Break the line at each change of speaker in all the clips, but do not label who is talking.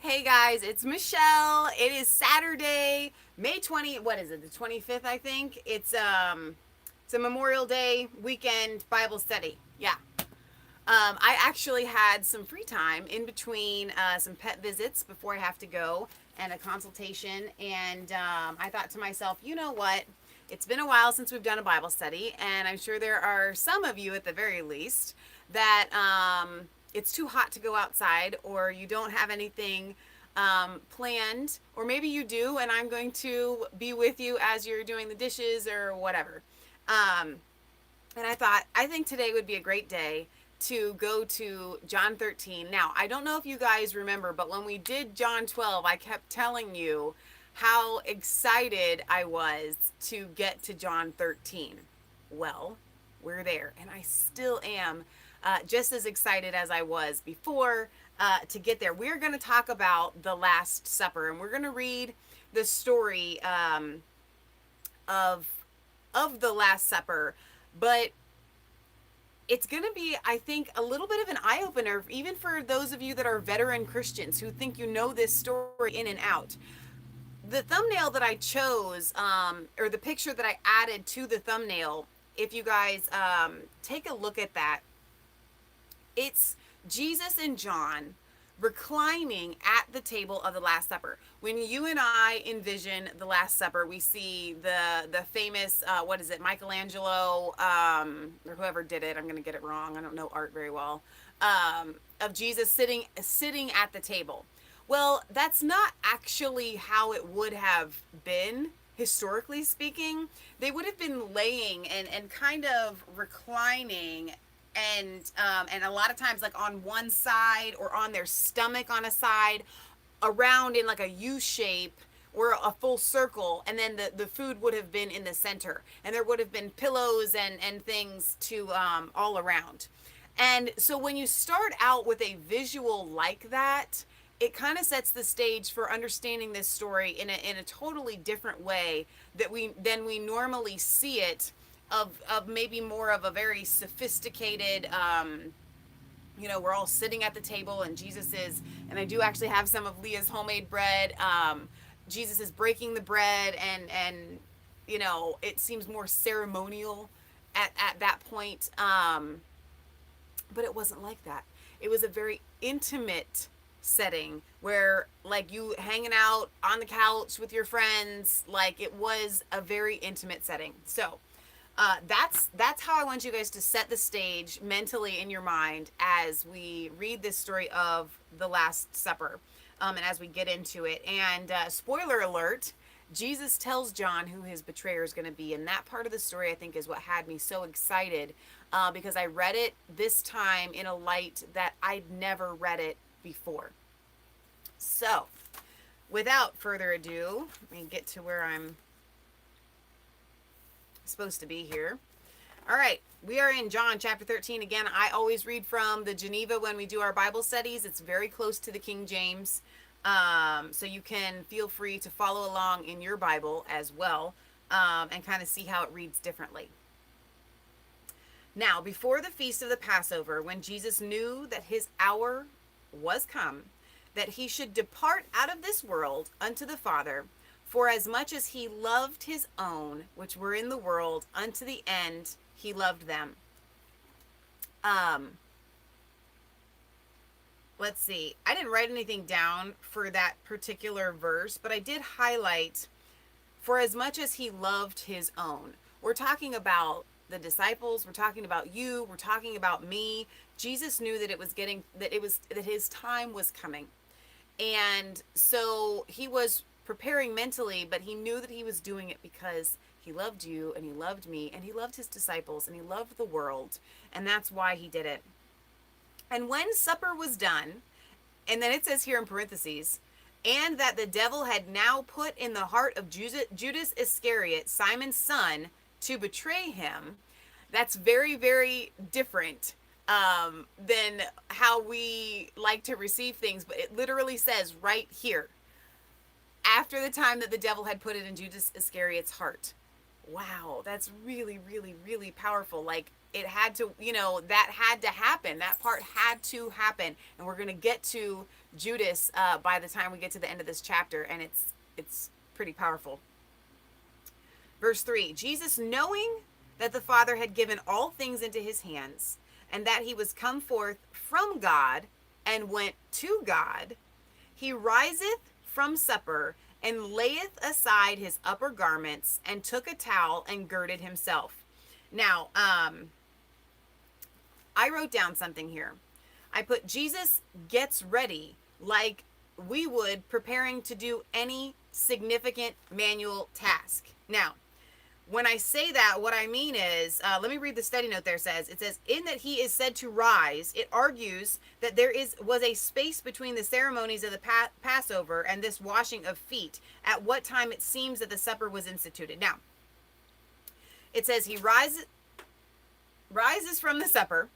Hey guys, it's Michelle. It is Saturday, May 20, what is it? The 25th, I think. It's a Memorial Day weekend Bible study. Yeah. I actually had some free time in between some pet visits before I have to go and a consultation. And I thought to myself, you know what? It's been a while since we've done a Bible study, and I'm sure there are some of you at the very least that it's too hot to go outside, or you don't have anything planned, or maybe you do, and I'm going to be with you as you're doing the dishes or whatever. Um, and I think today would be a great day to go to John 13. Now, I don't know if you guys remember, but when we did John 12, I kept telling you how excited I was to get to John 13. Well, we're there, and I still am just as excited as I was before to get there. We're going to talk about the Last Supper, and we're going to read the story of the Last Supper, but it's going to be, I think, a little bit of an eye opener, even for those of you that are veteran Christians who think you know this story in and out. The thumbnail that I chose, or the picture that I added to the thumbnail, if you guys take a look at that, it's Jesus and John reclining at the table of the Last Supper. When you and I envision the Last Supper, we see the famous what is it, Michelangelo or whoever did it. I'm going to get it wrong. I don't know art very well. Of Jesus sitting at the table. Well, that's not actually how it would have been historically speaking. They would have been laying and kind of reclining, and a lot of times like on one side or on their stomach on a side, around in like a U shape or a full circle, and then the food would have been in the center, and there would have been pillows and things to all around. And so when you start out with a visual like that, it kind of sets the stage for understanding this story in a totally different way that we normally see it, of maybe more of a very sophisticated, we're all sitting at the table, and Jesus is, and I do actually have some of Leah's homemade bread. Jesus is breaking the bread, and it seems more ceremonial at that point. But it wasn't like that. It was a very intimate setting where, like, you hanging out on the couch with your friends, like it was a very intimate setting. So that's how I want you guys to set the stage mentally in your mind as we read this story of the Last Supper, and as we get into it. And spoiler alert, Jesus tells John who his betrayer is going to be, and that part of the story I think is what had me so excited, because I read it this time in a light that I'd never read it before. So, without further ado, let me get to where I'm supposed to be here. All right, we are in John chapter 13. Again, I always read from the Geneva when we do our Bible studies. It's very close to the King James, so you can feel free to follow along in your Bible as well, and kind of see how it reads differently. Now, before the feast of the Passover, when Jesus knew that his hour was come, that he should depart out of this world unto the Father, for as much as he loved his own, which were in the world, unto the end he loved them. Let's see. I didn't write anything down for that particular verse, but I did highlight, for as much as he loved his own. We're talking about the disciples, we're talking about you, we're talking about me. Jesus knew that that his time was coming. And so he was preparing mentally, but he knew that he was doing it because he loved you, and he loved me, and he loved his disciples, and he loved the world, and that's why he did it. And when supper was done, and then it says here in parentheses, and that the devil had now put in the heart of Judas Iscariot, Simon's son, to betray him. That's very, very different than how we like to receive things, but it literally says right here, after the time that the devil had put it in Judas Iscariot's heart. Wow, that's really, really, really powerful. Like, It had to, that had to happen. That part had to happen. And we're going to get to Judas by the time we get to the end of this chapter, and it's pretty powerful. Verse 3, Jesus, knowing that the Father had given all things into his hands, and that he was come forth from God and went to God, he riseth from supper and layeth aside his upper garments and took a towel and girded himself. Now, I wrote down something here. I put Jesus gets ready like we would preparing to do any significant manual task. Now, when I say that, what I mean is, let me read the study note there. It says, in that he is said to rise, it argues that there was a space between the ceremonies of the Passover and this washing of feet, at what time it seems that the supper was instituted. Now, it says he rises from the supper,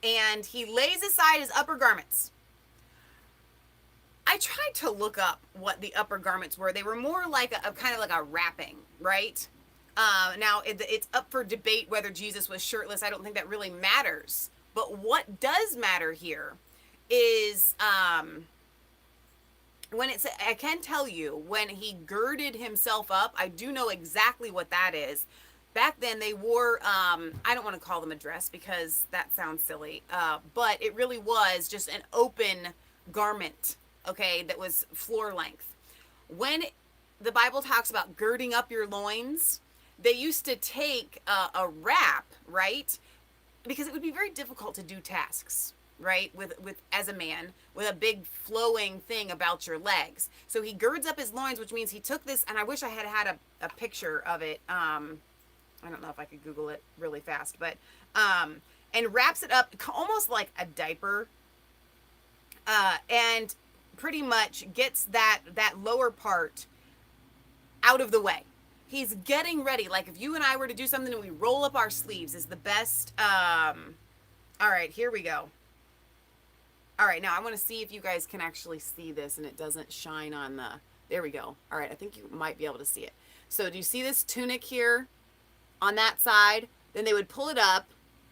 and he lays aside his upper garments. I tried to look up what the upper garments were. They were more like a kind of like a wrapping, right? Now, it's up for debate whether Jesus was shirtless. I don't think that really matters. But what does matter here is when it's, I can tell you, when he girded himself up, I do know exactly what that is. Back then they wore, I don't want to call them a dress because that sounds silly, but it really was just an open garment, okay, that was floor length. When the Bible talks about girding up your loins, they used to take a wrap, right? Because it would be very difficult to do tasks, right, with as a man, with a big flowing thing about your legs. So he girds up his loins, which means he took this, and I wish I had a picture of it. I don't know if I could Google it really fast, but and wraps it up almost like a diaper, and pretty much gets that lower part out of the way. He's getting ready. Like if you and I were to do something and we roll up our sleeves is the best. All right, here we go. All right, now I want to see if you guys can actually see this and it doesn't shine on the, there we go. All right, I think you might be able to see it. So do you see this tunic here on that side? Then they would pull it up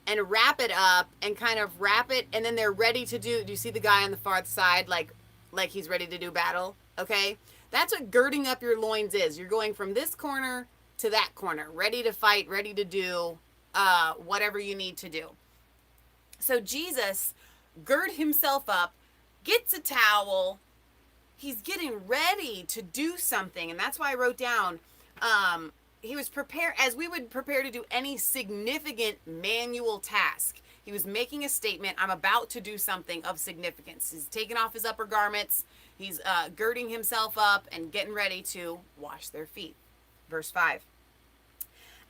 and wrap it up and kind of wrap it, and then they're ready to do you see the guy on the far side like he's ready to do battle? Okay, that's what girding up your loins is. You're going from this corner to that corner, ready to fight, ready to do whatever you need to do. So Jesus gird himself up, gets a towel, he's getting ready to do something, and that's why I wrote down he was prepared as we would prepare to do any significant manual task. He was making a statement, I'm about to do something of significance. He's taking off his upper garments, he's girding himself up and getting ready to wash their feet. Verse 5.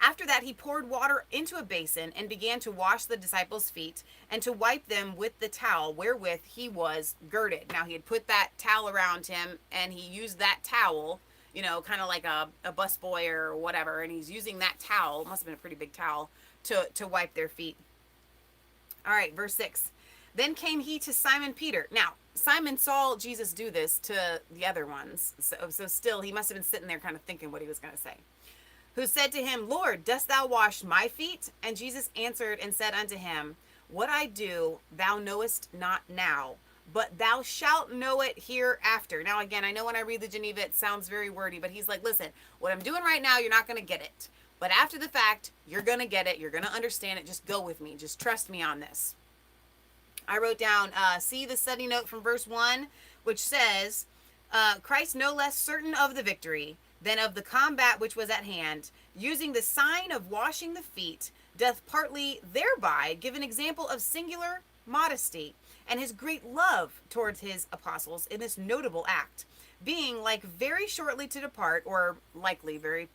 After that, he poured water into a basin and began to wash the disciples' feet and to wipe them with the towel wherewith he was girded. Now, he had put that towel around him, and he used that towel, kind of like a busboy or whatever, and he's using that towel, must have been a pretty big towel, to wipe their feet. All right, verse 6. Then came he to Simon Peter. Now, Simon saw Jesus do this to the other ones, so still, he must have been sitting there kind of thinking what he was going to say. Who said to him, Lord, dost thou wash my feet? And Jesus answered and said unto him, What I do thou knowest not now, but thou shalt know it hereafter. Now again, I know when I read the Geneva it sounds very wordy, but he's like, listen, what I'm doing right now, you're not going to get it. But after the fact, you're going to get it. You're going to understand it. Just go with me. Just trust me on this. I wrote down, see the study note from verse 1, which says, Christ no less certain of the victory than of the combat which was at hand, using the sign of washing the feet, doth partly thereby give an example of singular modesty, and his great love towards his apostles in this notable act, being like very shortly to depart, or likely very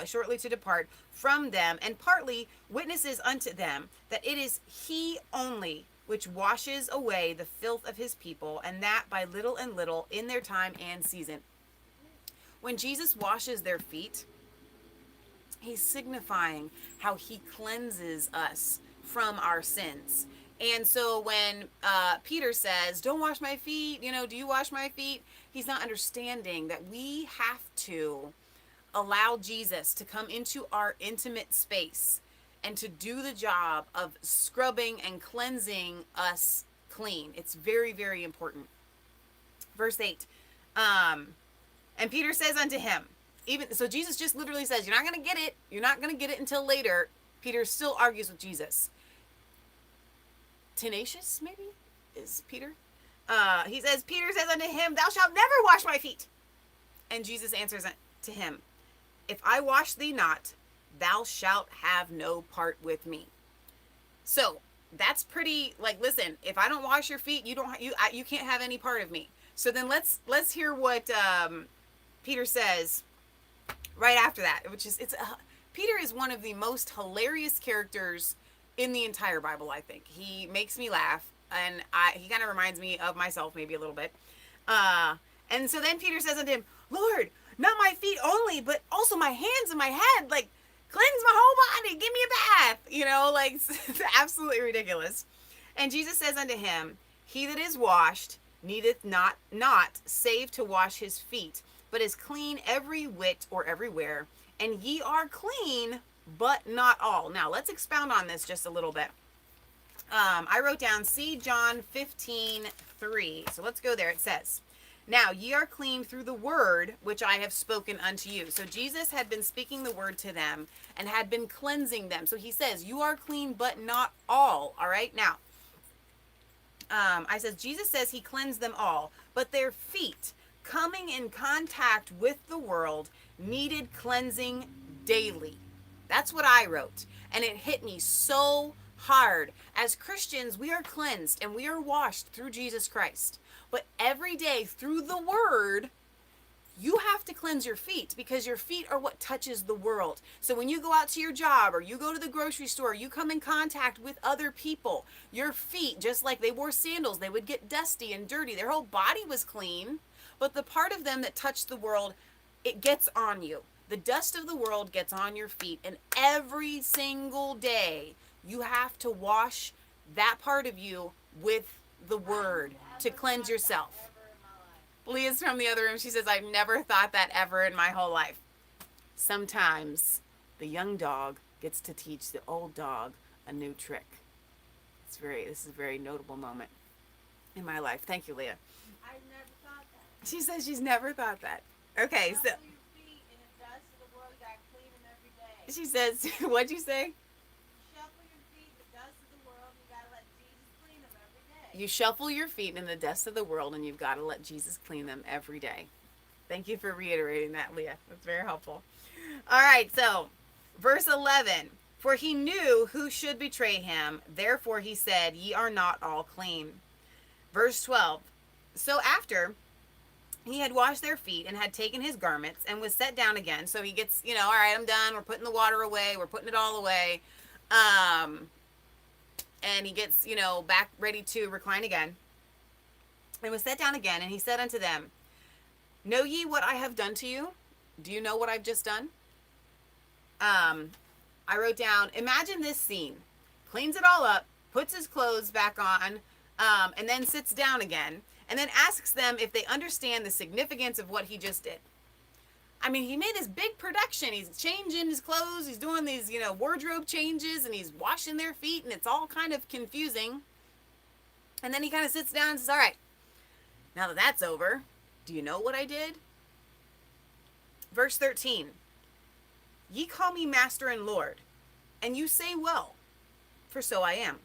shortly to depart from them, and partly witnesses unto them that it is he only which washes away the filth of his people, and that by little and little in their time and season. When Jesus washes their feet, he's signifying how he cleanses us from our sins. And so when Peter says, don't wash my feet, do you wash my feet? He's not understanding that we have to allow Jesus to come into our intimate space and to do the job of scrubbing and cleansing us clean. It's very, very important. Verse 8. And Peter says unto him, even so, Jesus just literally says, you're not going to get it. You're not going to get it until later. Peter still argues with Jesus. Tenacious, maybe, is Peter. He says, Peter says unto him, thou shalt never wash my feet. And Jesus answers to him, if I wash thee not, thou shalt have no part with me. So that's pretty, like, listen, if I don't wash your feet, you can't have any part of me. So then let's hear what Peter says right after that, which is Peter is one of the most hilarious characters in the entire Bible. I think he makes me laugh, and he kind of reminds me of myself maybe a little bit. And so then Peter says unto him, Lord, not my feet only, but also my hands and my head. Like, cleanse my whole body. Give me a bath. You know, like, it's absolutely ridiculous. And Jesus says unto him, he that is washed needeth not save to wash his feet, but is clean every whit or everywhere. And ye are clean, but not all. Now, let's expound on this just a little bit. I wrote down, see John 15:3. So let's go there. It says, now ye are clean through the word which I have spoken unto you. So Jesus had been speaking the word to them and had been cleansing them. So he says, you are clean, but not all. All right. Now, Jesus says he cleansed them all, but their feet, coming in contact with the world, needed cleansing daily. That's what I wrote. And it hit me so hard. As Christians, we are cleansed and we are washed through Jesus Christ. But every day through the word, you have to cleanse your feet, because your feet are what touches the world. So when you go out to your job or you go to the grocery store, you come in contact with other people, your feet, just like they wore sandals, they would get dusty and dirty. Their whole body was clean, but the part of them that touched the world, it gets on you. The dust of the world gets on your feet, and every single day you have to wash that part of you with the word to cleanse yourself. Leah's from the other room. She says, I've never thought that ever in my whole life. Sometimes the young dog gets to teach the old dog a new trick. This is a very notable moment in my life. Thank you, Leah.
I never thought that.
She says she's never thought that. Okay, so she says, what'd you say? You shuffle your feet in the dust of the world, and you've got to let Jesus clean them every day. Thank you for reiterating that, Leah. That's very helpful. All right, so verse 11. For he knew who should betray him. Therefore he said, ye are not all clean. Verse 12. So after he had washed their feet and had taken his garments and was set down again. So he gets, all right, I'm done. We're putting the water away. We're putting it all away. And he gets, back ready to recline again. And was set down again, and he said unto them, know ye what I have done to you? Do you know what I've just done? I wrote down, imagine this scene. Cleans it all up, puts his clothes back on, and then sits down again, and then asks them if they understand the significance of what he just did. I mean, he made this big production. He's changing his clothes. He's doing these, wardrobe changes, and he's washing their feet, and it's all kind of confusing. And then he kind of sits down and says, all right, now that that's over, do you know what I did? Verse 13, ye call me master and Lord, and you say well, for so I am.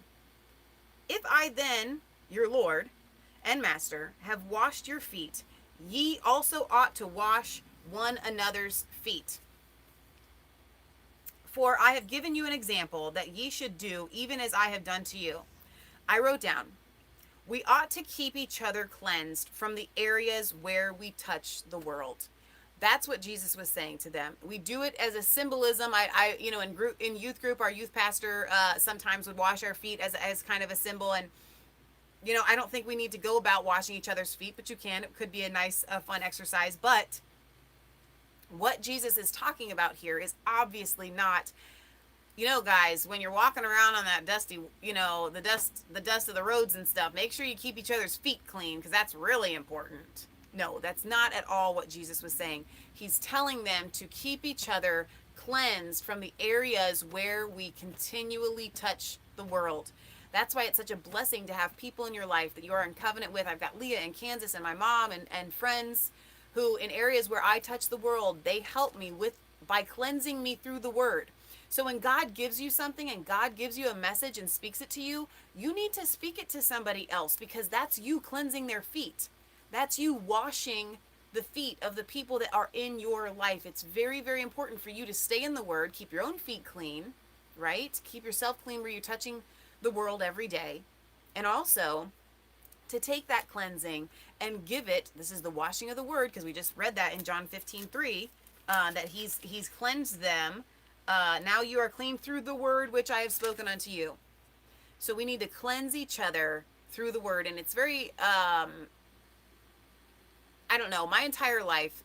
If I then, your Lord and master, have washed your feet, ye also ought to wash one another's feet. For I have given you an example that ye should do even as I have done to you. I wrote down, we ought to keep each other cleansed from the areas where we touch the world. That's what Jesus was saying to them. We do it as a symbolism. In youth group, our youth pastor sometimes would wash our feet as kind of a symbol. And I don't think we need to go about washing each other's feet, but you can. It could be a nice, fun exercise. But what Jesus is talking about here is obviously not, guys, when you're walking around on that dusty, the dust of the roads and stuff, make sure you keep each other's feet clean, because that's really important. No, that's not at all what Jesus was saying. He's telling them to keep each other cleansed from the areas where we continually touch the world. That's why it's such a blessing to have people in your life that you are in covenant with. I've got Leah in Kansas and my mom and friends who, in areas where I touch the world, they help me with by cleansing me through the word. So when God gives you something and God gives you a message and speaks it to you, you need to speak it to somebody else, because that's you cleansing their feet. That's you washing the feet of the people that are in your life. It's very, very important for you to stay in the word, keep your own feet clean, right? Keep yourself clean where you're touching the world every day. And also to take that cleansing and give it, this is the washing of the word, because we just read that in John 15:3, that he's cleansed them. Now you are clean through the word which I have spoken unto you. So we need to cleanse each other through the word. And it's very, I don't know, my entire life,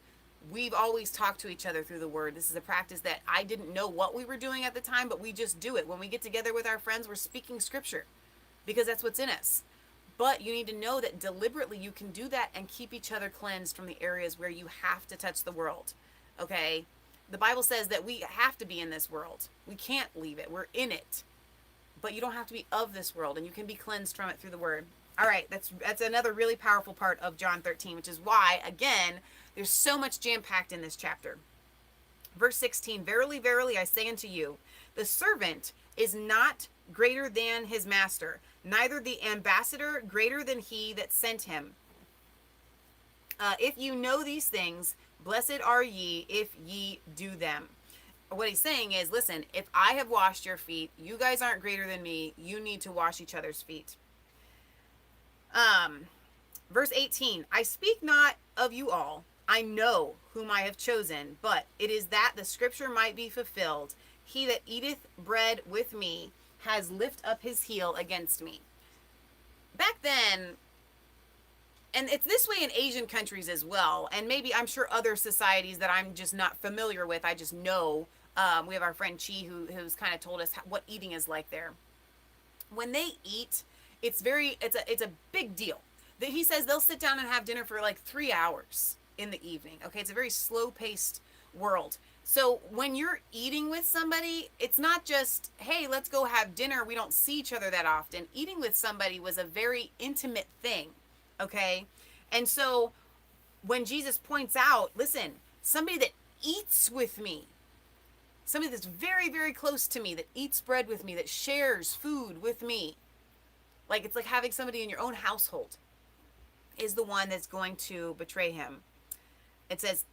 we've always talked to each other through the word. This is a practice that I didn't know what we were doing at the time, but we just do it. When we get together with our friends, we're speaking scripture because that's what's in us. But you need to know that deliberately you can do that and keep each other cleansed from the areas where you have to touch the world. Okay? The Bible says that we have to be in this world. We can't leave it. We're in it. But you don't have to be of this world, and you can be cleansed from it through the word. All right, that's another really powerful part of John 13, which is why, again, there's so much jam-packed in this chapter. Verse 16, verily, verily, I say unto you, the servant is not greater than his master, neither the ambassador greater than he that sent him. If you know these things, blessed are ye if ye do them. What he's saying is, listen, if I have washed your feet, you guys aren't greater than me. You need to wash each other's feet. Verse 18, I speak not of you all. I know whom I have chosen, but it is that the scripture might be fulfilled. He that eateth bread with me has lift up his heel against me. Back then, and it's this way in Asian countries as well, and maybe I'm sure other societies that I'm just not familiar with. I just know, we have our friend Chi who's kind of told us what eating is like there. When they eat, it's a big deal. He says they'll sit down and have dinner for like 3 hours in the evening. Okay, it's a very slow-paced world. So when you're eating with somebody, it's not just, hey, let's go have dinner. We don't see each other that often. Eating with somebody was a very intimate thing, okay? And so when Jesus points out, listen, somebody that eats with me, somebody that's very, very close to me, that eats bread with me, that shares food with me, like it's like having somebody in your own household, is the one that's going to betray him. It says,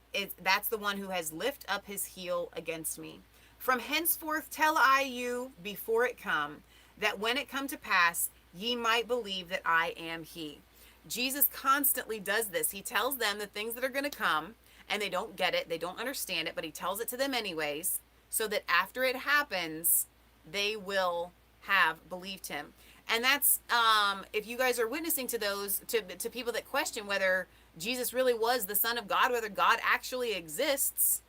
that's the one who has lift up his heel against me. From henceforth tell I you before it come, that when it come to pass, ye might believe that I am he. Jesus constantly does this. He tells them the things that are going to come, and they don't get it, they don't understand it, but he tells it to them anyways, so that after it happens, they will have believed him. And that's, if you guys are witnessing to those, to people that question whether Jesus really was the Son of God, whether God actually exists,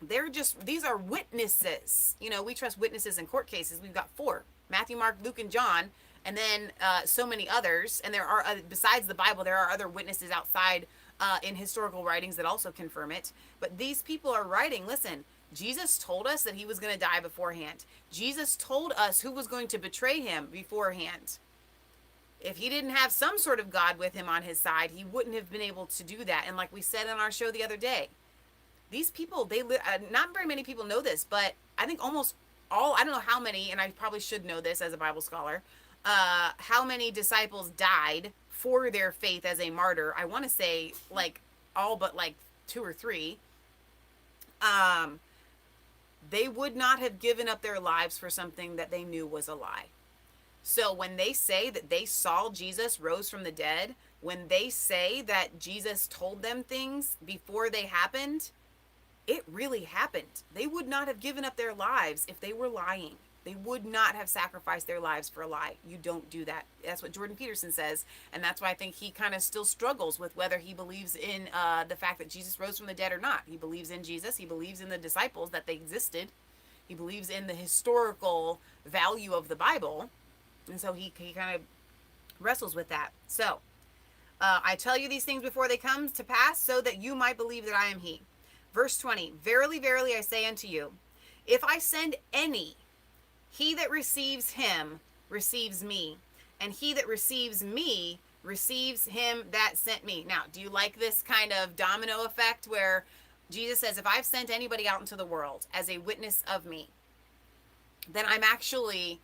these are witnesses. You know, we trust witnesses in court cases. We've got 4, Matthew, Mark, Luke, and John, and then so many others. And there are, besides the Bible, there are other witnesses outside in historical writings that also confirm it. But these people are writing, listen, Jesus told us that he was going to die beforehand. Jesus told us who was going to betray him beforehand. If he didn't have some sort of God with him on his side, he wouldn't have been able to do that. And like we said on our show the other day, these people, not very many people know this, but I think almost all, I don't know how many, and I probably should know this as a Bible scholar, how many disciples died for their faith as a martyr. I want to say like all but like 2 or 3. They would not have given up their lives for something that they knew was a lie. So when they say that they saw Jesus rose from the dead, when they say that Jesus told them things before they happened, it really happened. They would not have given up their lives if they were lying. They would not have sacrificed their lives for a lie. You don't do that. That's what Jordan Peterson says. And that's why I think he kind of still struggles with whether he believes in the fact that Jesus rose from the dead or not. He believes in Jesus. He believes in the disciples, that they existed. He believes in the historical value of the Bible. And so he kind of wrestles with that. So, I tell you these things before they come to pass, so that you might believe that I am he. Verse 20, verily, verily, I say unto you, if I send any, he that receives him receives me, and he that receives me receives him that sent me. Now, do you like this kind of domino effect where Jesus says, if I've sent anybody out into the world as a witness of me, then I'm actually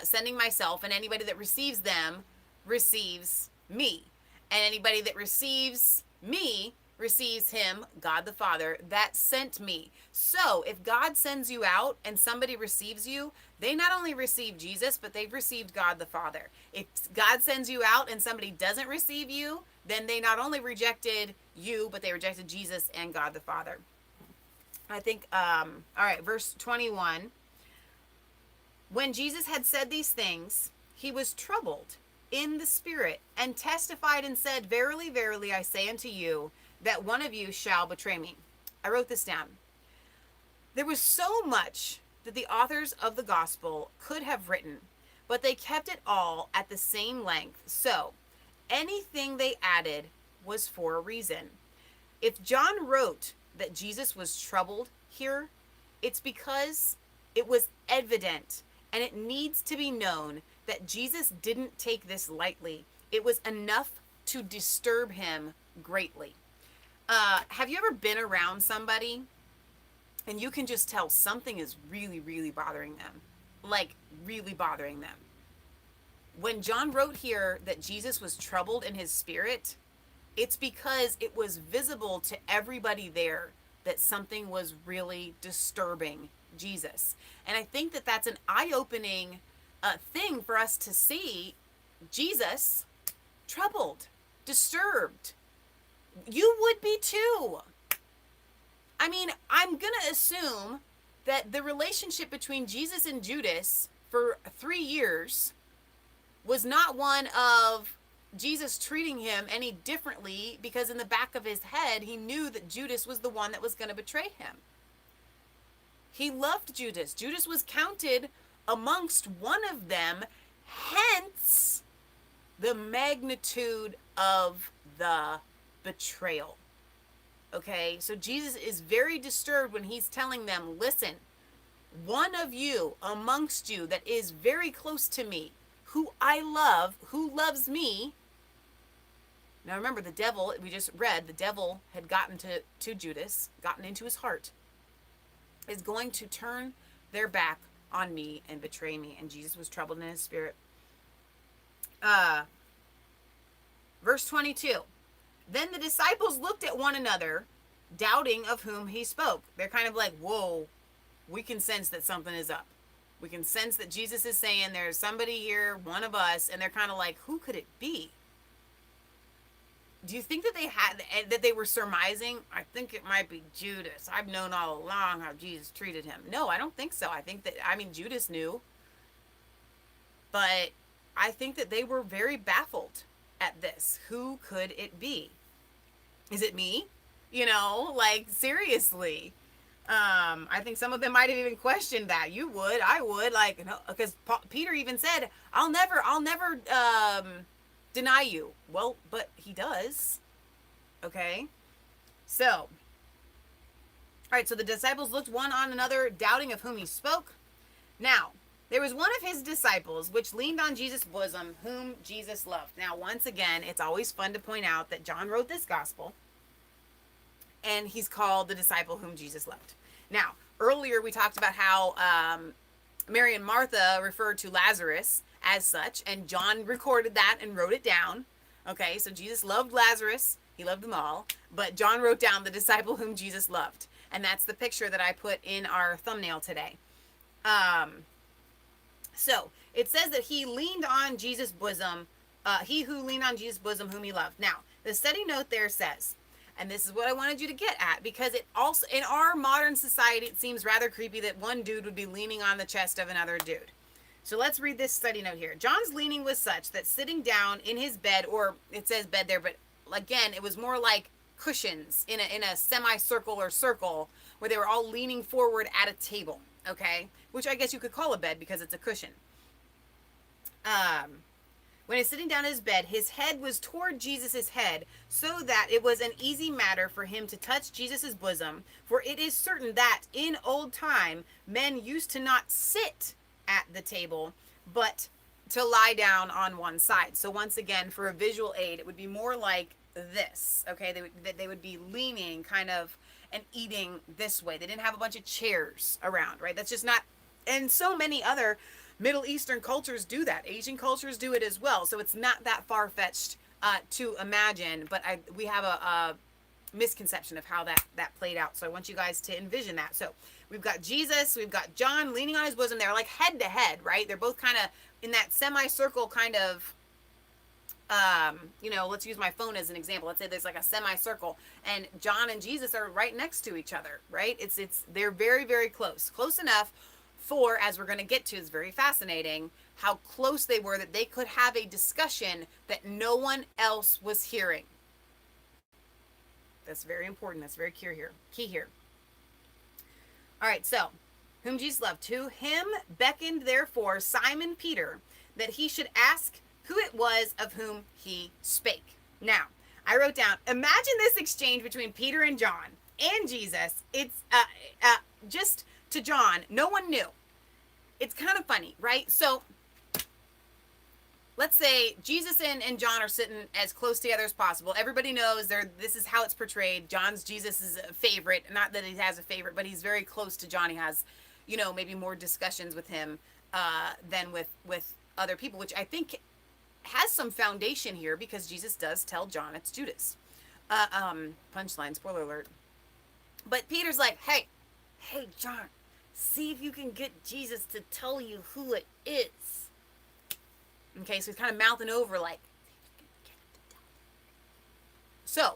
sending myself, and anybody that receives them receives me. And anybody that receives me receives him, God the Father, that sent me. So if God sends you out and somebody receives you, they not only receive Jesus, but they've received God the Father. If God sends you out and somebody doesn't receive you, then they not only rejected you, but they rejected Jesus and God the Father. I think, all right, verse 21. When Jesus had said these things, he was troubled in the spirit and testified and said, verily, verily, I say unto you, that one of you shall betray me. I wrote this down. There was so much that the authors of the gospel could have written, but they kept it all at the same length. So anything they added was for a reason. If John wrote that Jesus was troubled here, it's because it was evident, and it needs to be known that Jesus didn't take this lightly. It was enough to disturb him greatly. Have you ever been around somebody and you can just tell something is really, really bothering them? Like, really bothering them. When John wrote here that Jesus was troubled in his spirit, it's because it was visible to everybody there that something was really disturbing Jesus. And I think that that's an eye-opening thing for us to see. Jesus, troubled, disturbed. You would be too. I mean, I'm going to assume that the relationship between Jesus and Judas for 3 years was not one of Jesus treating him any differently, because in the back of his head, he knew that Judas was the one that was going to betray him. He loved Judas. Judas was counted amongst one of them, hence the magnitude of the betrayal. Okay, so Jesus is very disturbed when he's telling them, listen, one of you amongst you that is very close to me, who I love, who loves me. Now remember, the devil, we just read, the devil had gotten to Judas, gotten into his heart, is going to turn their back on me and betray me. And Jesus was troubled in his spirit. Verse 22. Then the disciples looked at one another, doubting of whom he spoke. They're kind of like, whoa, we can sense that something is up. We can sense that Jesus is saying there's somebody here, one of us, and they're kind of like, who could it be? Do you think that they were surmising? I think it might be Judas. I've known all along how Jesus treated him. No, I don't think so. I think that, Judas knew. But I think that they were very baffled at this. Who could it be? Is it me? Seriously. I think some of them might have even questioned that. You would, I would, because Peter even said, I'll never deny you. Well, but he does. Okay. So, all right, so the disciples looked one on another, doubting of whom he spoke. Now, there was one of his disciples which leaned on Jesus' bosom, whom Jesus loved. Now, once again, it's always fun to point out that John wrote this gospel, and he's called the disciple whom Jesus loved. Now, earlier we talked about how Mary and Martha referred to Lazarus as such, and John recorded that and wrote it down. Okay, so Jesus loved Lazarus. He loved them all. But John wrote down the disciple whom Jesus loved. And that's the picture that I put in our thumbnail today. So it says that he leaned on Jesus' bosom, he who leaned on Jesus' bosom whom he loved. Now, the study note there says, and this is what I wanted you to get at, because it also, in our modern society, it seems rather creepy that one dude would be leaning on the chest of another dude. So let's read this study note here. John's leaning was such that sitting down in his bed, or it says bed there, but again, it was more like cushions in a semicircle or circle where they were all leaning forward at a table, okay? Which I guess you could call a bed because it's a cushion. When he was sitting down in his bed, his head was toward Jesus' head, so that it was an easy matter for him to touch Jesus' bosom. For it is certain that in old time men used to not sit at the table, but to lie down on one side. So once again, for a visual aid, it would be more like this. Okay, they would be leaning kind of and eating this way. They didn't have a bunch of chairs around, right? That's just not. And so many other Middle Eastern cultures do that. Asian cultures do it as well. So it's not that far fetched to imagine. But we have a misconception of how that played out. So I want you guys to envision that. So we've got Jesus, we've got John leaning on his bosom. They're like head to head, right? They're both kind of in that semicircle kind of. Let's use my phone as an example. Let's say there's like a semicircle, and John and Jesus are right next to each other, right? They're very, very close enough for, as we're going to get to, is very fascinating how close they were that they could have a discussion that no one else was hearing. That's very important. That's very key here. All right, so whom Jesus loved, to him beckoned therefore Simon Peter, that he should ask who it was of whom he spake. Now, I wrote down, imagine this exchange between Peter and John and Jesus. It's just to John, no one knew. It's kind of funny, right? So let's say Jesus and John are sitting as close together as possible. Everybody knows this is how it's portrayed. John's Jesus' favorite. Not that he has a favorite, but he's very close to John. He has, maybe more discussions with him than with other people, which I think has some foundation here, because Jesus does tell John it's Judas. Punchline, spoiler alert. But Peter's like, hey, John, see if you can get Jesus to tell you who it is. Okay, so he's kind of mouthing over like, so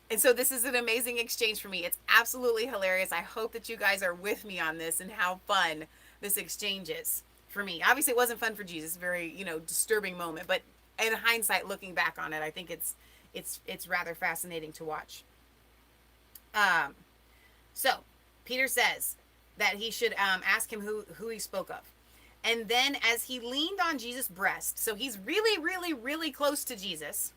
this is an amazing exchange for me. It's absolutely hilarious. I hope that you guys are with me on this and how fun this exchange is for me. Obviously, it wasn't fun for Jesus. Very, disturbing moment. But in hindsight, looking back on it, I think it's rather fascinating to watch. So Peter says that he should ask him who he spoke of. And then as he leaned on Jesus' breast, so he's really, really, really close to Jesus,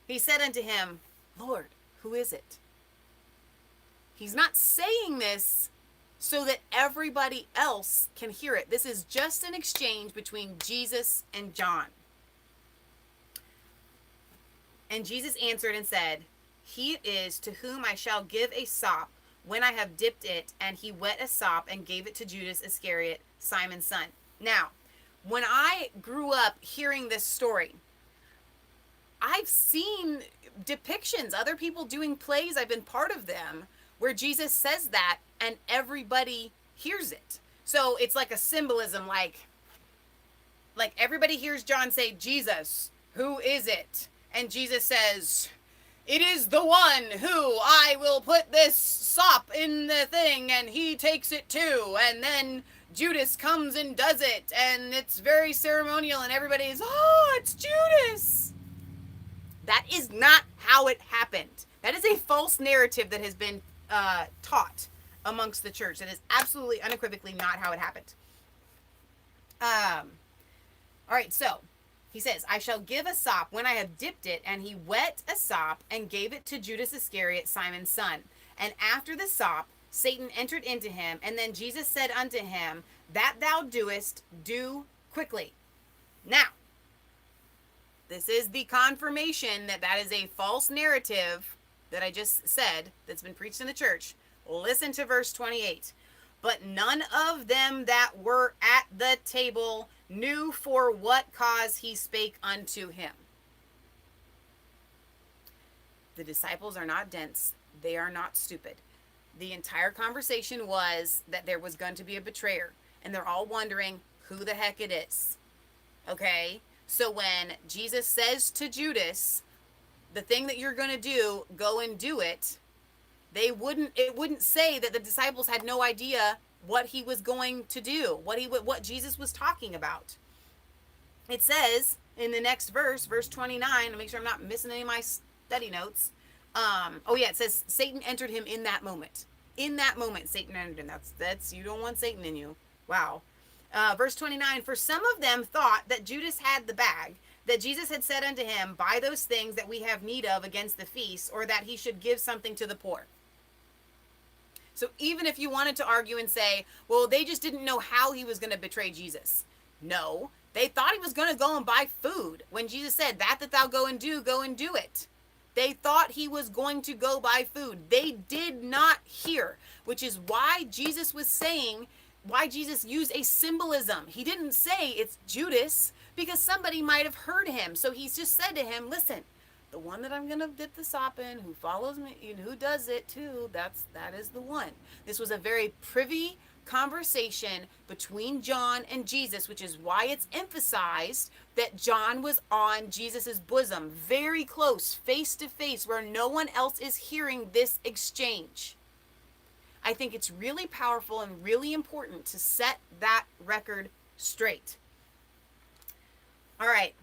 he said unto him, Lord, who is it? He's not saying this so that everybody else can hear it. This is just an exchange between Jesus and John. And Jesus answered and said, He it is to whom I shall give a sop when I have dipped it. And he wet a sop and gave it to Judas Iscariot, Simon's son. Now, when I grew up hearing this story, I've seen depictions, other people doing plays, I've been part of them, where Jesus says that and everybody hears it. So it's like a symbolism, like everybody hears John say, Jesus, who is it? And Jesus says, it is the one who I will put this sop in the thing, and he takes it too. And then Judas comes and does it, and it's very ceremonial, and everybody's, oh, it's Judas. That is not how it happened. That is a false narrative that has been taught amongst the church. That is absolutely, unequivocally not how it happened. All right, so he says, I shall give a sop when I have dipped it, and he wet a sop and gave it to Judas Iscariot, Simon's son. And after the sop, Satan entered into him, and then Jesus said unto him, that thou doest, do quickly. Now, this is the confirmation that is a false narrative that I just said that's been preached in the church. Listen to verse 28. But none of them that were at the table knew for what cause he spake unto him. The disciples are not dense. They are not stupid. The entire conversation was that there was going to be a betrayer, and they're all wondering who the heck it is. Okay? So when Jesus says to Judas, the thing that you're going to do, go and do it, it wouldn't say that the disciples had no idea what he was going to do, what Jesus was talking about. It says in the next verse 29, to make sure I'm not missing any of my study notes. It says Satan entered him in that moment. In that moment, Satan entered him. That's you don't want Satan in you. Wow. Verse 29, for some of them thought that Judas had the bag, that Jesus had said unto him, buy those things that we have need of against the feast, or that he should give something to the poor. So even if you wanted to argue and say, well, they just didn't know how he was going to betray Jesus. No, they thought he was going to go and buy food. When Jesus said, that thou go and do it. They thought he was going to go buy food. They did not hear, which is why Jesus was saying, why Jesus used a symbolism. He didn't say it's Judas because somebody might have heard him. So he's just said to him, listen, the one that I'm going to dip the sop in, who follows me, and who does it too, that is the one. This was a very privy conversation between John and Jesus, which is why it's emphasized that John was on Jesus's bosom, very close, face to face, where no one else is hearing this exchange. I think it's really powerful and really important to set that record straight. All right.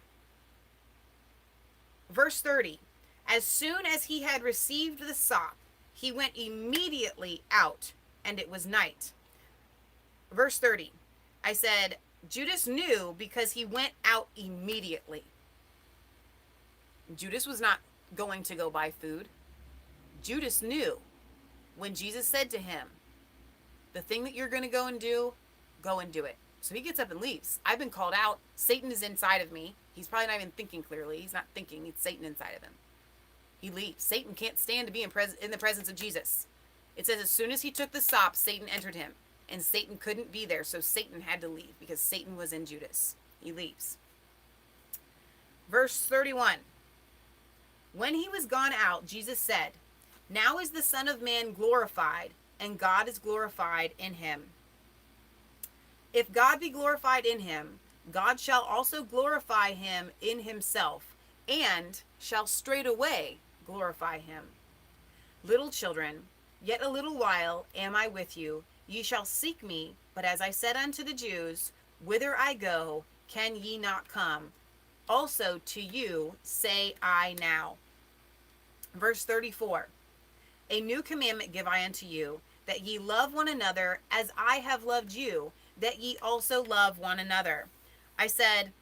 Verse 30, as soon as he had received the sop, he went immediately out, and it was night. Verse 30, I said, Judas knew because he went out immediately. Judas was not going to go buy food. Judas knew when Jesus said to him, the thing that you're going to go and do it. So he gets up and leaves. I've been called out. Satan is inside of me. He's probably not even thinking clearly. He's not thinking. It's Satan inside of him. He leaves. Satan can't stand to be in the presence of Jesus. It says as soon as he took the sop, Satan entered him. And Satan couldn't be there, so Satan had to leave because Satan was in Judas. He leaves. Verse 31. When he was gone out, Jesus said, now is the Son of Man glorified, and God is glorified in him. If God be glorified in him, God shall also glorify him in himself, and shall straightway glorify him. Little children, yet a little while am I with you. Ye shall seek me, but as I said unto the Jews, whither I go, can ye not come? Also to you say I now. Verse 34. A new commandment give I unto you, that ye love one another as I have loved you, that ye also love one another. I said,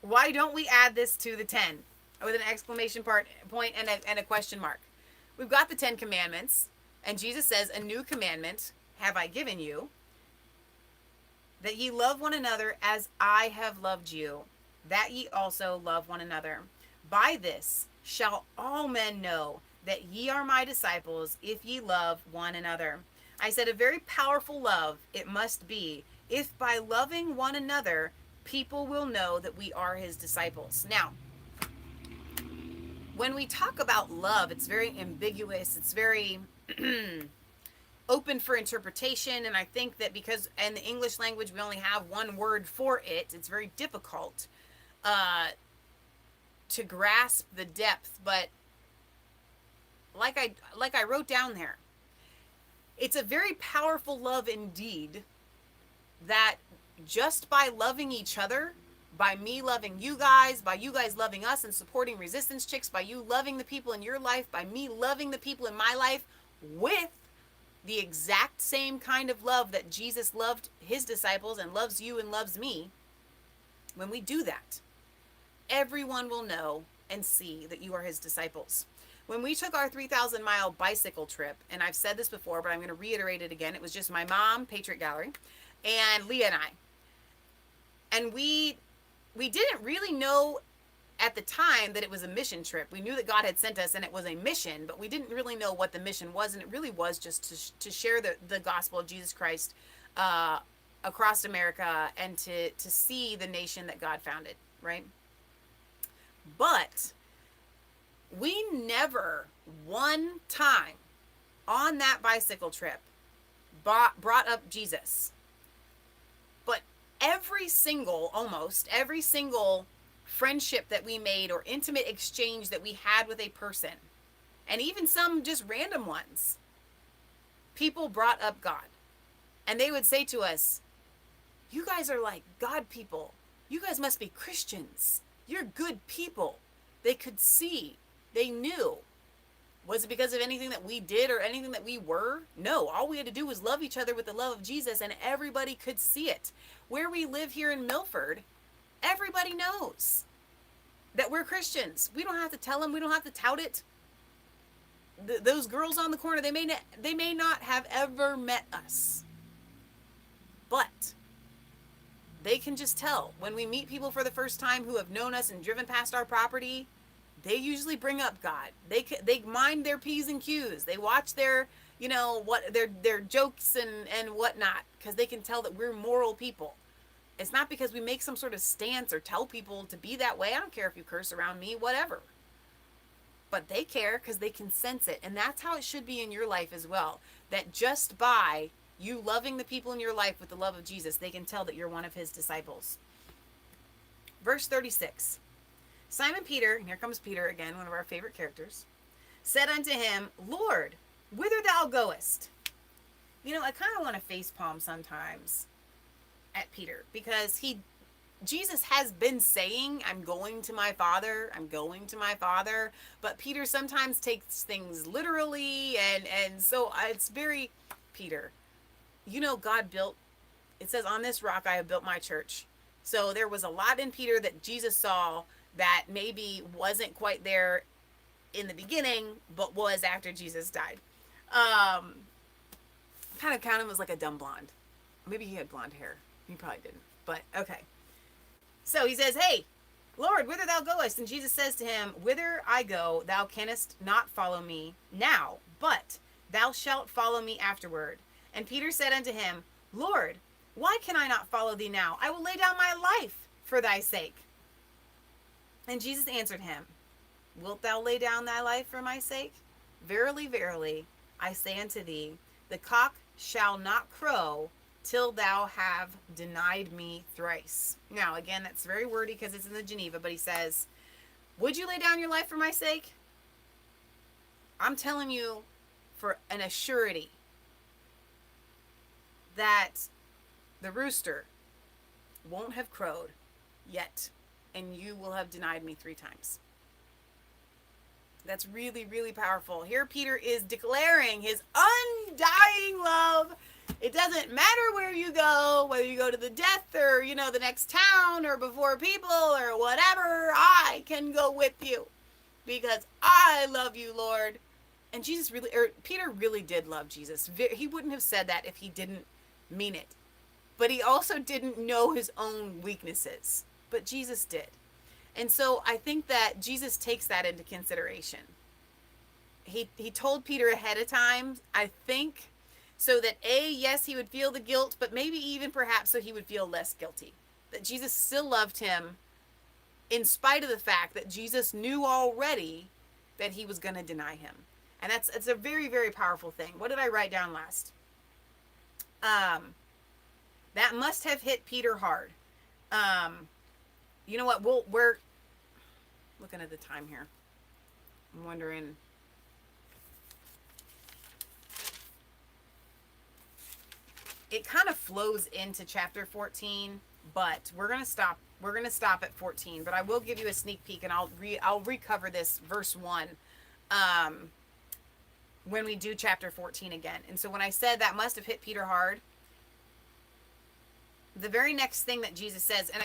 why don't we add this to the 10? With an exclamation point and a question mark. We've got the 10 commandments, and Jesus says, a new commandment have I given you, that ye love one another as I have loved you, that ye also love one another. By this shall all men know that ye are my disciples, if ye love one another. I said a very powerful love it must be, if by loving one another, people will know that we are his disciples. Now, when we talk about love, it's very ambiguous. It's very open for interpretation. And I think that because in the English language, we only have one word for it, it's very difficult to grasp the depth. But like I wrote down there, it's a very powerful love indeed, that just by loving each other, by me loving you guys, by you guys loving us and supporting Resistance Chicks, by you loving the people in your life, by me loving the people in my life with the exact same kind of love that Jesus loved his disciples and loves you and loves me, when we do that, everyone will know and see that you are his disciples. When we took our 3,000-mile bicycle trip, and I've said this before, but I'm going to reiterate it again, it was just my mom, Patriot Gallery, and Leah and I. And we didn't really know at the time that it was a mission trip. We knew that God had sent us and it was a mission, but we didn't really know what the mission was. And it really was just to share the gospel of Jesus Christ across America and to see the nation that God founded, right? But we never one time on that bicycle trip brought up Jesus. But almost every single friendship that we made or intimate exchange that we had with a person, and even some just random ones, people brought up God. And they would say to us, you guys are like God people. You guys must be Christians. You're good people. They could see. They knew. Was it because of anything that we did or anything that we were? No, all we had to do was love each other with the love of Jesus, and everybody could see it. Where we live here in Milford, everybody knows that we're Christians. We don't have to tell them, we don't have to tout it. Those girls on the corner, they may not have ever met us, but they can just tell when we meet people for the first time who have known us and driven past our property. They usually bring up God. They mind their P's and Q's. They watch their, what their jokes and whatnot, because they can tell that we're moral people. It's not because we make some sort of stance or tell people to be that way. I don't care if you curse around me, whatever. But they care because they can sense it. And that's how it should be in your life as well. That just by you loving the people in your life with the love of Jesus, they can tell that you're one of his disciples. Verse 36. Simon Peter, and here comes Peter again, one of our favorite characters, said unto him, Lord, whither thou goest? I kind of want to facepalm sometimes at Peter, because Jesus has been saying, I'm going to my Father, but Peter sometimes takes things literally, and so it's very, Peter, God built, it says, on this rock I have built my church. So there was a lot in Peter that Jesus saw that maybe wasn't quite there in the beginning, but was after Jesus died. Kind of count him as like a dumb blonde. Maybe he had blonde hair. He probably didn't, but okay. So he says, hey, Lord, whither thou goest? And Jesus says to him, whither I go, thou canst not follow me now, but thou shalt follow me afterward. And Peter said unto him, Lord, why can I not follow thee now? I will lay down my life for thy sake. And Jesus answered him, wilt thou lay down thy life for my sake? Verily, verily, I say unto thee, the cock shall not crow till thou have denied me thrice. Now, again, that's very wordy because it's in the Geneva, but he says, would you lay down your life for my sake? I'm telling you for an assurity that the rooster won't have crowed yet, and you will have denied me 3 times. That's really, really powerful. Here Peter is declaring his undying love. It doesn't matter where you go, whether you go to the death or, the next town or before people or whatever, I can go with you because I love you, Lord. And Peter really did love Jesus. He wouldn't have said that if he didn't mean it. But he also didn't know his own weaknesses. But Jesus did. And so I think that Jesus takes that into consideration. He told Peter ahead of time, I think, so that yes, he would feel the guilt, but maybe even perhaps so he would feel less guilty. That Jesus still loved him in spite of the fact that Jesus knew already that he was going to deny him. And it's a very, very powerful thing. What did I write down last? That must have hit Peter hard. You know what? We're looking at the time here. I'm wondering. It kind of flows into chapter 14, but we're gonna stop. We're gonna stop at 14. But I will give you a sneak peek, and I'll recover this verse 1. When we do chapter 14 again. And so when I said that must have hit Peter hard, the very next thing that Jesus says, and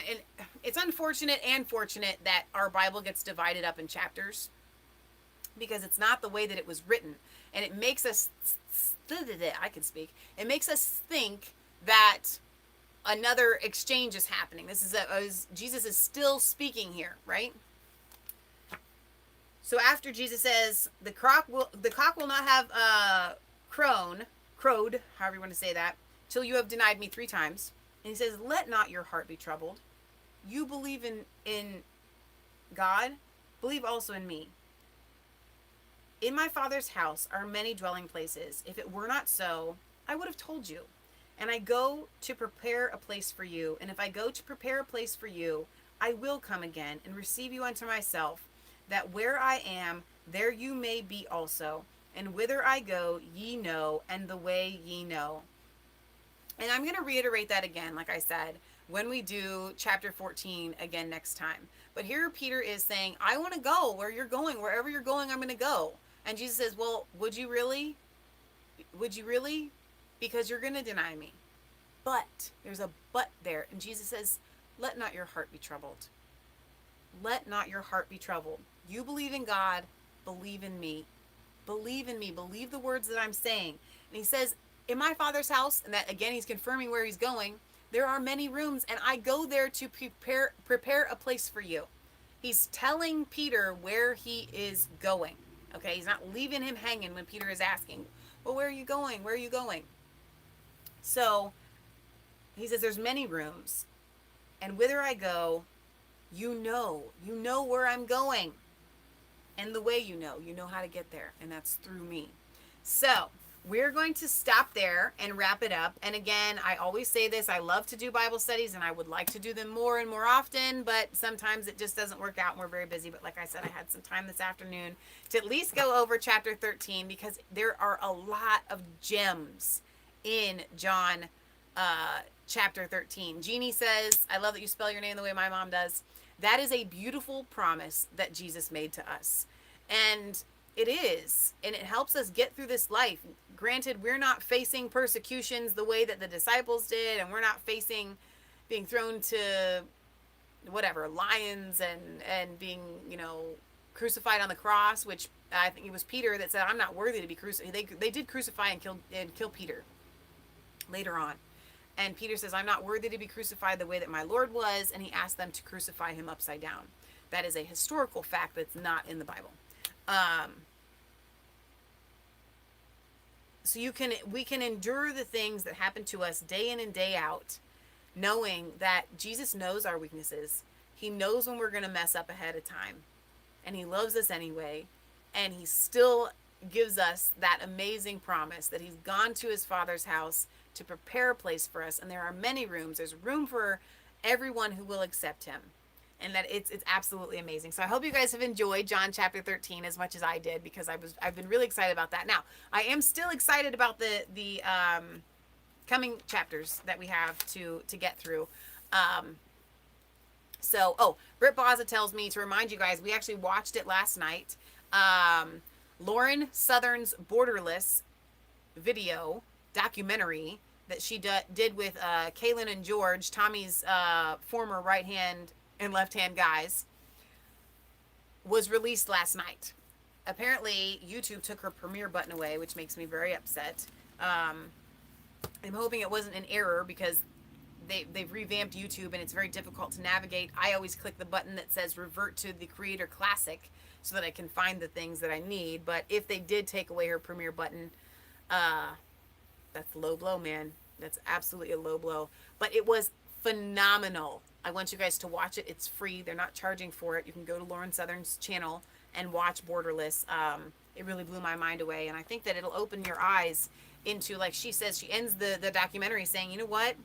it's unfortunate and fortunate that our Bible gets divided up in chapters, because it's not the way that it was written. And it makes us, I can speak, it makes us think that another exchange is happening. Jesus is still speaking here, right? So after Jesus says, the cock will not have crowed, however you want to say that, till you have denied me 3 times. And he says, let not your heart be troubled. You believe in God, believe also in me. In my Father's house are many dwelling places. If it were not so, I would have told you. And I go to prepare a place for you. And if I go to prepare a place for you, I will come again and receive you unto myself, that where I am, there you may be also. And whither I go, ye know, and the way ye know. And I'm going to reiterate that again, like I said, when we do chapter 14 again next time. But here Peter is saying, I want to go where you're going. Wherever you're going, I'm going to go. And Jesus says, well, would you really? Would you really? Because you're going to deny me. But, there's a but there. And Jesus says, let not your heart be troubled. Let not your heart be troubled. You believe in God, believe in me. Believe in me. Believe the words that I'm saying. And he says, in my Father's house, and that again, he's confirming where he's going, there are many rooms, and I go there to prepare a place for you. He's telling Peter where he is going. Okay, he's not leaving him hanging when Peter is asking, well, where are you going? Where are you going? So he says, there's many rooms, and whither I go, you know where I'm going. And the way you know how to get there, and that's through me. So we're going to stop there and wrap it up. And again, I always say this, I love to do Bible studies, and I would like to do them more and more often, but sometimes it just doesn't work out and we're very busy. But like I said, I had some time this afternoon to at least go over chapter 13, because there are a lot of gems in John chapter 13. Jeannie says, I love that you spell your name the way my mom does. That is a beautiful promise that Jesus made to us. And it is. And it helps us get through this life. Granted, we're not facing persecutions the way that the disciples did, and we're not facing being thrown to whatever, lions and being, crucified on the cross, which I think it was Peter that said, I'm not worthy to be crucified. They did crucify and kill Peter later on. And Peter says, I'm not worthy to be crucified the way that my Lord was. And he asked them to crucify him upside down. That is a historical fact that's not in the Bible. So we can endure the things that happen to us day in and day out, knowing that Jesus knows our weaknesses. He knows when we're going to mess up ahead of time. And he loves us anyway. And he still gives us that amazing promise that he's gone to his Father's house to prepare a place for us, and there are many rooms. There's room for everyone who will accept him, and that it's absolutely amazing. So I hope you guys have enjoyed John chapter 13 as much as I did, because I've been really excited about that. Now I am still excited about the coming chapters that we have to get through. Britt Baza tells me to remind you guys, we actually watched it last night. Lauren Southern's Borderless documentary that she did with Kaylin and George, Tommy's former right hand and left hand guys, was released last night. Apparently, YouTube took her premiere button away, which makes me very upset. I'm hoping it wasn't an error, because they've revamped YouTube and it's very difficult to navigate. I always click the button that says revert to the Creator Classic so that I can find the things that I need. But if they did take away her premiere button, that's a low blow, man. That's absolutely a low blow. But it was phenomenal. I want you guys to watch it. It's free. They're not charging for it. You can go to Lauren Southern's channel and watch Borderless. It really blew my mind away. And I think that it'll open your eyes into, like she says, she ends the documentary saying, you know what?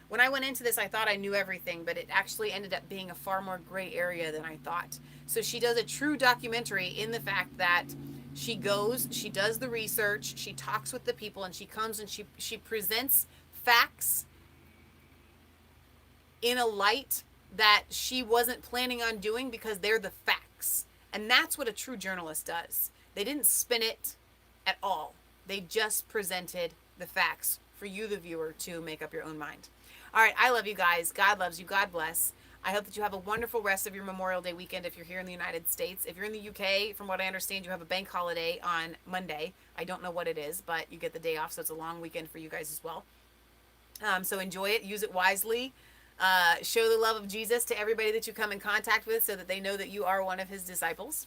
When I went into this, I thought I knew everything, but it actually ended up being a far more gray area than I thought. So she does a true documentary in the fact that she goes, she does the research, she talks with the people, and she comes and she presents facts in a light that she wasn't planning on doing, because they're the facts. And that's what a true journalist does. They didn't spin it at all. They just presented the facts for you, the viewer, to make up your own mind. All right, I love you guys. God loves you. God bless. I hope that you have a wonderful rest of your Memorial Day weekend if you're here in the United States. If you're in the UK, from what I understand, you have a bank holiday on Monday. I don't know what it is, but you get the day off, so it's a long weekend for you guys as well. So enjoy it. Use it wisely. Show the love of Jesus to everybody that you come in contact with, so that they know that you are one of his disciples.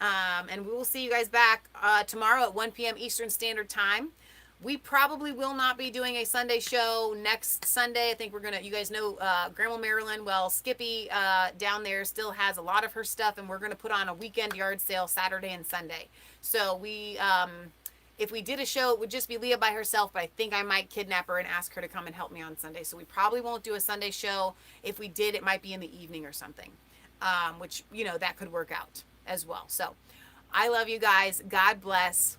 And we will see you guys back tomorrow at 1 p.m. Eastern Standard Time. We probably will not be doing a Sunday show next Sunday. I think we're going to, you guys know Grandma Marilyn, well, Skippy down there still has a lot of her stuff, and we're going to put on a weekend yard sale Saturday and Sunday. So we, if we did a show, it would just be Leah by herself, but I think I might kidnap her and ask her to come and help me on Sunday. So we probably won't do a Sunday show. If we did, it might be in the evening or something, which, that could work out as well. So I love you guys. God bless.